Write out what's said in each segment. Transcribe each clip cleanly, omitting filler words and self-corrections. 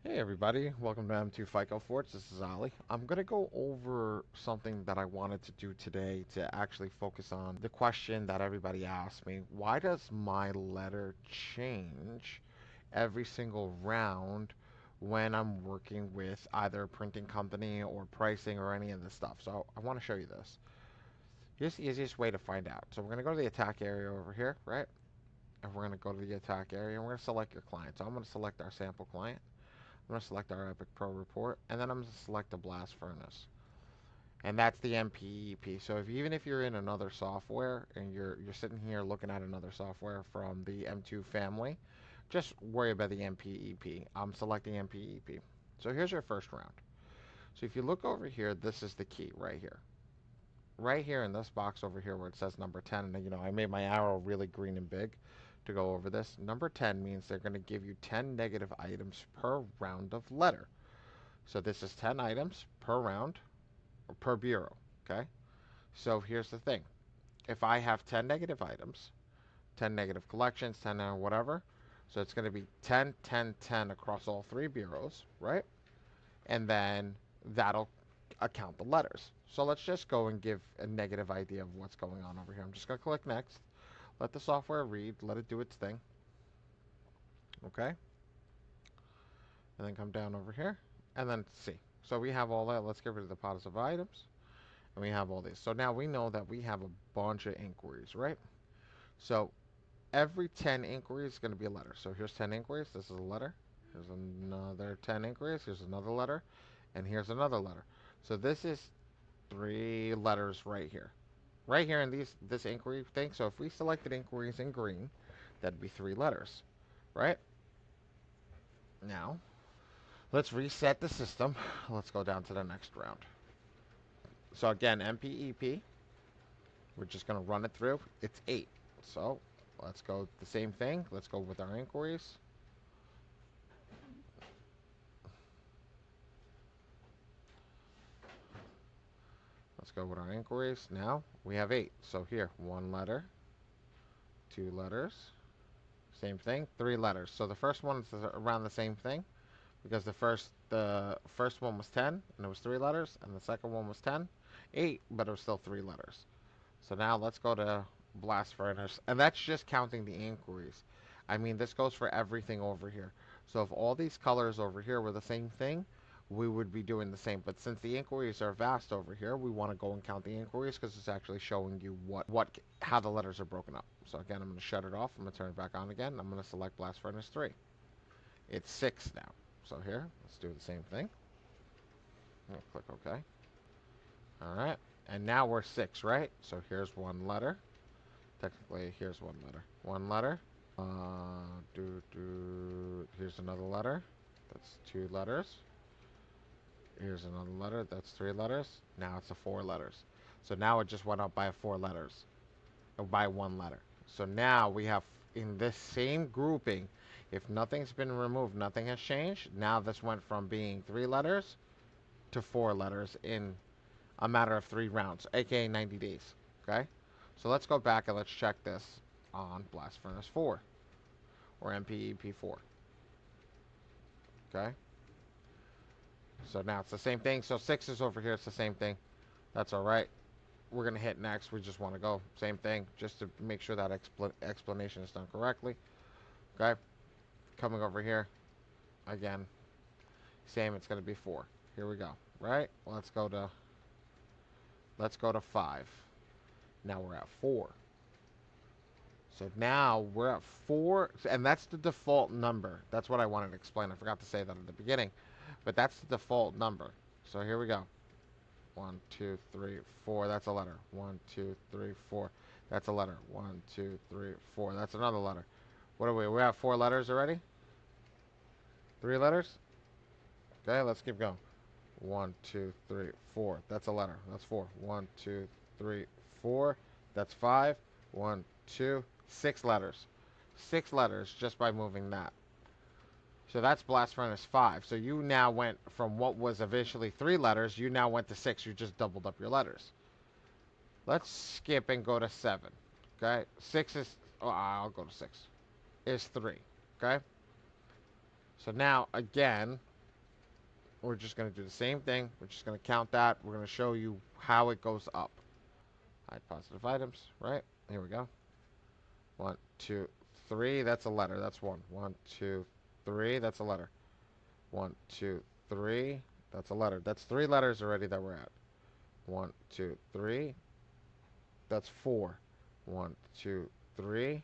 Hey everybody, welcome to M2 FICO Forts. This is Ali. I'm going to go over something that I wanted to do today to actually focus on the question that everybody asked me. Why does my letter change every single round when I'm working with either a printing company or pricing or any of this stuff? So I want to show you this. Here's the easiest way to find out. So we're going to go to the attack area over here, right? And we're going to go to the attack area and we're going to select your client. So I'm going to select our sample client. I'm going to select our Epic Pro report, and then I'm going to select the blast furnace. And that's the MPEP. So even if you're in another software and you're sitting here looking at another software from the M2 family, just worry about the MPEP. I'm selecting MPEP. So here's your first round. So if you look over here, this is the key right here. Right here in this box over here where it says number 10, and I made my arrow really green and big to go over this. Number 10 means they're going to give you 10 negative items per round of letter. So this is 10 items per round or per bureau, okay? So here's the thing. If I have 10 negative items, 10 negative collections, 10 whatever, so it's going to be 10, 10, 10 across all three bureaus, right? And then that'll account the letters. So let's just go and give a negative idea of what's going on over here. I'm just going to click next, let the software read, let it do its thing, okay? And then come down over here, and then see. So we have all that. Let's get rid of the positive items. And we have all these. So now we know that we have a bunch of inquiries, right? So every 10 inquiries is going to be a letter. So here's 10 inquiries. This is a letter. Here's another 10 inquiries. Here's another letter. And here's another letter. So this is 3 letters right here. Right here in this inquiry thing. So if we selected inquiries in green, that'd be 3 letters, right? Now, let's reset the system. Let's go down to the next round. So again, MPEP, we're just going to run it through. It's 8. So let's go the same thing. Let's go with our inquiries. Let's go with our inquiries. Now we have 8. So here, 1 letter, 2 letters, same thing, 3 letters. So the first one is around the same thing because the first one was 10 and it was 3 letters, and the second one was 10, 8, but it was still 3 letters. So now let's go to blast furnace, and that's just counting the inquiries. I mean, this goes for everything over here. So if all these colors over here were the same thing, we would be doing the same. But since the inquiries are vast over here, we want to go and count the inquiries because it's actually showing you how the letters are broken up. So again, I'm going to shut it off. I'm going to turn it back on again. I'm going to select blast furnace 3. It's 6 now. So here, let's do the same thing. I'm going to click OK. All right. And now we're 6, right? So here's 1 letter. Technically, here's 1 letter. 1 letter. Here's another letter. That's 2 letters. Here's another letter. That's 3 letters. Now it's a 4 letters. So now it just went up by 4 letters. Or by 1 letter. So now we have, in this same grouping, if nothing's been removed, nothing has changed. Now this went from being 3 letters to 4 letters in a matter of 3 rounds, aka 90 days. Okay? So let's go back and let's check this on Blast Furnace 4 or MPEP 4. Okay? So now it's the same thing. So 6 is over here. It's the same thing. That's all right. We're going to hit next. We just want to go. Same thing. Just to make sure that explanation is done correctly. Okay? Coming over here. Again. Same. It's going to be 4. Here we go. Right? Let's go to 5. Now we're at 4. So now we're at 4, and that's the default number. That's what I wanted to explain. I forgot to say that at the beginning, but that's the default number. So here we go. 1, 2, 3, 4. That's a letter. 1, 2, 3, 4. That's a letter. 1, 2, 3, 4. That's another letter. What are we? We have 4 letters already? 3 letters? Okay, let's keep going. 1, 2, 3, 4. That's a letter. That's 4. 1, 2, 3, 4. That's 5. 1, 2, 6 letters. 6 letters just by moving that. So that's Blast Furnace 5. So you now went from what was eventually 3 letters, you now went to 6. You just doubled up your letters. Let's skip and go to 7. Okay? 6 is... Oh, I'll go to 6. Is 3. Okay? So now, again, we're just going to do the same thing. We're just going to count that. We're going to show you how it goes up. Hide positive items, right? Here we go. 1, 2, 3. That's a letter. That's one. 1, 2, 3. That's a letter. 1, 2, 3. That's a letter. That's 3 letters already that we're at. 1, 2, 3. That's 4. 1, 2, 3.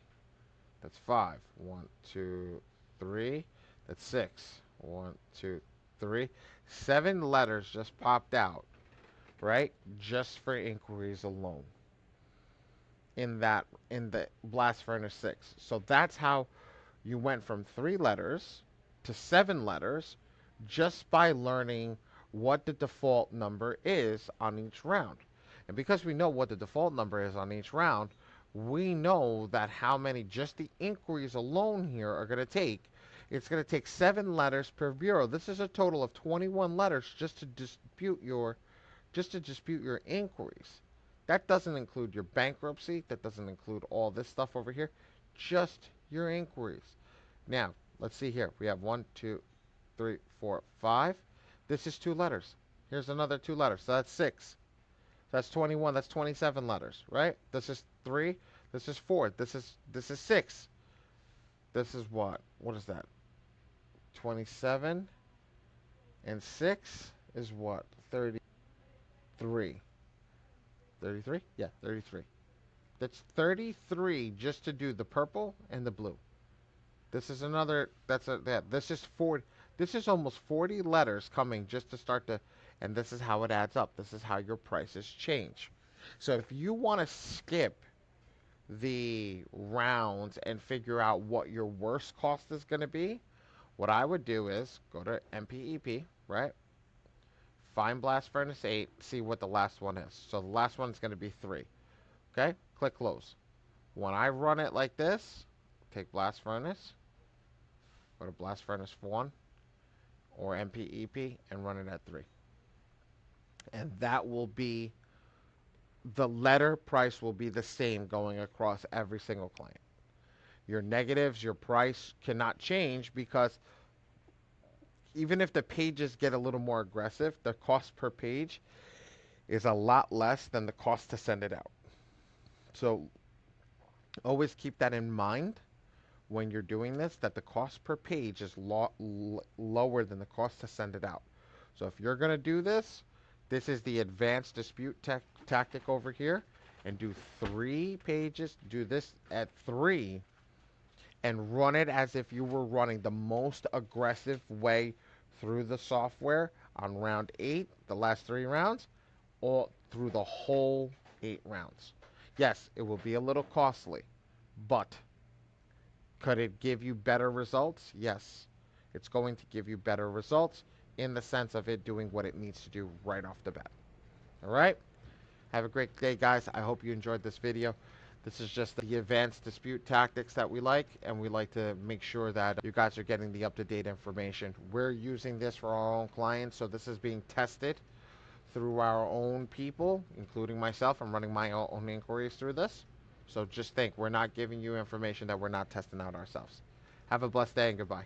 That's 5. 1, 2, 3. That's 6. 1, 2, 3. 7 letters just popped out, right? Just for inquiries alone. In the blast furnace 6. So that's how you went from 3 letters to 7 letters just by learning what the default number is on each round. And because we know what the default number is on each round, we know that how many just the inquiries alone here are going to take. It's going to take 7 letters per bureau. This is a total of 21 letters just to dispute your inquiries. That doesn't include your bankruptcy. That doesn't include all this stuff over here. Just your inquiries. Now, let's see here. We have 1, 2, 3, 4, 5. This is 2 letters. Here's another 2 letters. So that's 6. That's 21. That's 27 letters, right? This is 3. This is 4. This is 6. This is what? What is that? 27 and 6 is what? 33. 33? Yeah, 33. That's 33 just to do the purple and the blue. This is another, this is 40, this is almost 40 letters coming just to start to, and this is how it adds up. This is how your prices change. So if you want to skip the rounds and figure out what your worst cost is going to be, what I would do is go to MPEP, right? Find Blast Furnace 8, see what the last one is. So the last one is going to be 3. Okay? Click close. When I run it like this, take Blast Furnace, go to Blast Furnace 1 or MPEP and run it at 3. And that will be, the letter price will be the same going across every single client. Your negatives, your price cannot change because even if the pages get a little more aggressive, the cost per page is a lot less than the cost to send it out. So always keep that in mind when you're doing this, that the cost per page is lower than the cost to send it out. So if you're going to do this, this is the advanced dispute tactic over here, and do 3 pages, do this at 3, and run it as if you were running the most aggressive way through the software on round 8, the last 3 rounds, or through the whole 8 rounds. Yes, it will be a little costly, but could it give you better results? Yes, it's going to give you better results in the sense of it doing what it needs to do right off the bat. All right? Have a great day, guys. I hope you enjoyed this video. This is just the advanced dispute tactics that we like, and we like to make sure that you guys are getting the up-to-date information. We're using this for our own clients, so this is being tested through our own people, including myself. I'm running my own inquiries through this. So just think, we're not giving you information that we're not testing out ourselves. Have a blessed day and goodbye.